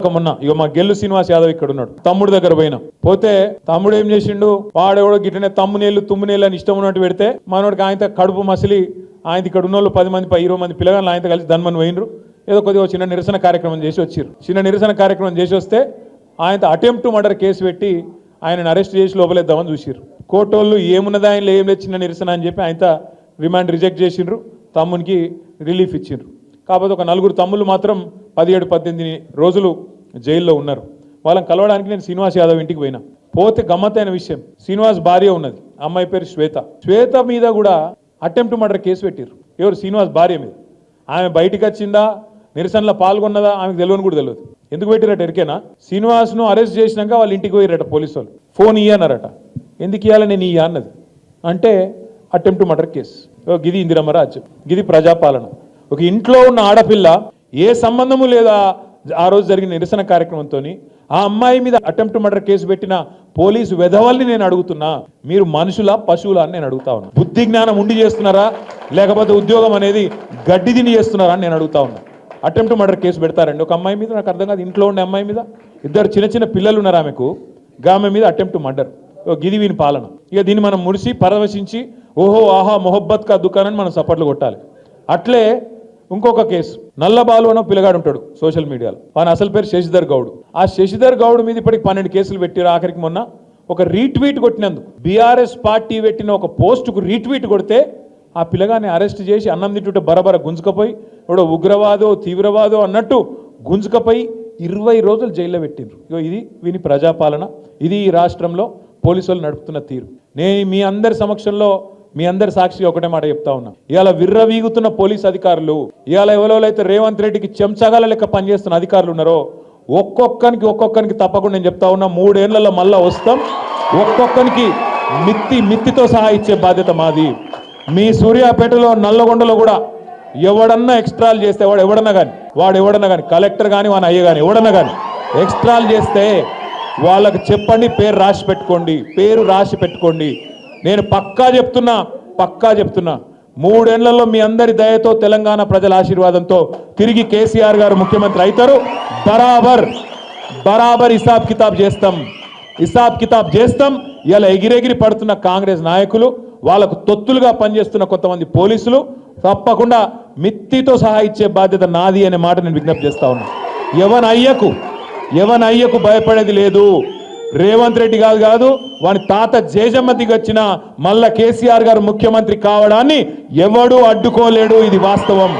మొన్న ఇక మా గెల్లు శ్రీనివాస్ యాదవ్ ఇక్కడ ఉన్నాడు. తమ్ముడు దగ్గర పోయినా పోతే తమ్ముడు ఏం చేసిండు, వాడెవడో గిట్టనే తుమ్మునేళ్ళు అని ఇష్టం ఉన్నట్టు పెడితే మనోడికి ఆయన కడుపు మసిలి ఆయన ఇక్కడ ఉన్న వాళ్ళు 10 మంది 20 మంది పిల్లగాళ్ళు ఆయనతో కలిసి ధన్మని పోయినరు. ఏదో కొద్దిగా చిన్న నిరసన కార్యక్రమం చేసి వచ్చిర్రు. చిన్న నిరసన కార్యక్రమం చేసి వస్తే ఆయనతో అటెంప్ట్ మర్డర్ కేసు పెట్టి ఆయనను అరెస్ట్ చేసి లోపలేద్దామని చూసిర్రు. కోర్టోళ్ళు ఏమున్నదా ఆయన ఏం లేదు చిన్న నిరసన అని చెప్పి ఆయనతో రిమాండ్ రిజెక్ట్ చేసిండ్రు. తమ్మునికి రిలీఫ్ ఇచ్చిండ్రు. కాకపోతే ఒక 4 తమ్ముళ్ళు మాత్రం 17-18 రోజులు జైల్లో ఉన్నారు. వాళ్ళని కలవడానికి నేను శ్రీనివాస్ యాదవ్ ఇంటికి పోయినా. పోతే గమ్మత్తైన విషయం, శ్రీనివాస్ భార్య ఉన్నది, అమ్మాయి పేరు శ్వేత. శ్వేత మీద కూడా అటెంప్ట్ మర్డర్ కేసు పెట్టిర్రు. ఎవరు? శ్రీనివాస్ భార్య మీద. ఆమె బయటికి వచ్చిందా, నిరసనలో పాల్గొన్నదా ఆమెకు తెలియని కూడా తెలియదు. ఎందుకు పెట్టిరట ఎరికేనా? శ్రీనివాస్ను అరెస్ట్ చేసినాక వాళ్ళ ఇంటికి పోయిరట పోలీసు వాళ్ళు. ఫోన్ ఇయ్యన్నారట. ఎందుకు ఇవ్వాలి, నేను ఇయ్య అన్నది. అంటే అటెంప్ట్ మర్డర్ కేసు. గిది ఇందిరమ్మ రాజ్యం, గిది ప్రజాపాలన. ఒక ఇంట్లో ఉన్న ఆడపిల్ల ఏ సంబంధము లేదా ఆ రోజు జరిగిన నిరసన కార్యక్రమంతో ఆ అమ్మాయి మీద అటెంప్ట్ మర్డర్ కేసు పెట్టిన పోలీసు వెధవల్ని నేను అడుగుతున్నా, మీరు మనుషుల పశువులా అని నేను అడుగుతా ఉన్నా. బుద్ధి జ్ఞానం ఉండి చేస్తున్నారా లేకపోతే ఉద్యోగం అనేది గడ్డి తిని చేస్తున్నారా అని నేను అడుగుతా ఉన్నా. అటెంప్ట్ మర్డర్ కేసు పెడతారండి ఒక అమ్మాయి మీద? నాకు అర్థం కాదు. ఇంట్లో ఉండే అమ్మాయి మీద 2 చిన్న పిల్లలు ఉన్నారు ఆమెకు, ఆమె మీద అటెంప్ట్ మర్డర్. గిది వీని పాలన. ఇక దీన్ని మనం ముడిసి పరవశించి ఓహో ఆహా మొహబ్బత్ కా దుకాణాన్ని మనం సపోర్ట్లు కొట్టాలి. అట్లే ఇంకొక కేసు, నల్లబాలు అనే పిల్లగాడు ఉంటాడు సోషల్ మీడియాలో, వాని అసలు పేరు శశిధర్ గౌడ్. ఆ శశిధర్ గౌడ్ మీద ఇప్పటికి 12 కేసులు పెట్టారు. ఆఖరికి మొన్న ఒక రీట్వీట్ కొట్టినందుకు, బీఆర్ఎస్ పార్టీ పెట్టిన ఒక పోస్టుకు రీట్వీట్ కొడితే ఆ పిల్లగాన్ని అరెస్ట్ చేసి అన్నం తింటుంటే బరబర గుంజుకపోయి ఎవడో ఉగ్రవాదో తీవ్రవాదో అన్నట్టు గుంజుకపోయి 20 రోజులు జైల్లో పెట్టిండ్రు. ఇది వీని ప్రజాపాలన. ఇది ఈ రాష్ట్రంలో పోలీసులు నడుపుతున్న తీరు. నేను మీ అందరి సమక్షంలో మీ అందరి సాక్షిగా ఒకటే మాట చెప్తా ఉన్నా, ఇవాళ విర్రవీగుతున్న పోలీస్ అధికారులు, ఇవాళ ఎవరైతే రేవంత్ రెడ్డికి చెంచగాల లెక్క పనిచేస్తున్న అధికారులు ఉన్నారో ఒక్కొక్కరికి తప్పకుండా నేను చెప్తా ఉన్నా, 3 ఏళ్లలో మళ్ళా వస్తాం. ఒక్కొక్కరికి మిత్తితో సహా ఇచ్చే బాధ్యత మాది. మీ సూర్యాపేటలో నల్లగొండలో కూడా ఎవడన్నా ఎక్స్ట్రాలు చేస్తే వాడు ఎవడన్నా కానీ కలెక్టర్ కానీ వాని అయ్య కానీ ఎవడన్నా కానీ ఎక్స్ట్రాలు చేస్తే వాళ్ళకి చెప్పండి, పేరు రాసి పెట్టుకోండి. నేను పక్కా చెప్తున్నా 3 ఏళ్లలో మీ అందరి దయతో తెలంగాణ ప్రజల ఆశీర్వాదంతో తిరిగి కేసీఆర్ గారు ముఖ్యమంత్రి అవుతారు. బరాబర్ హిసాబ్ కితాబ్ చేస్తాం. ఇలా ఎగిరెగిరి పడుతున్న కాంగ్రెస్ నాయకులు, వాళ్ళకు తొత్తులుగా పనిచేస్తున్న కొంతమంది పోలీసులు తప్పకుండా మిత్తితో సహా ఇచ్చే బాధ్యత నాది అనే మాట నేను విజ్ఞప్తి చేస్తా ఉన్నా. ఎవన్ అయ్యకు భయపడేది లేదు. రేవంత్ రెడ్డి కాదు వాని తాత జేజమ్మ దిగొచ్చిన మళ్ళా కేసీఆర్ గారు ముఖ్యమంత్రి కావడాన్ని ఎవడూ అడ్డుకోలేడు. ఇది వాస్తవం.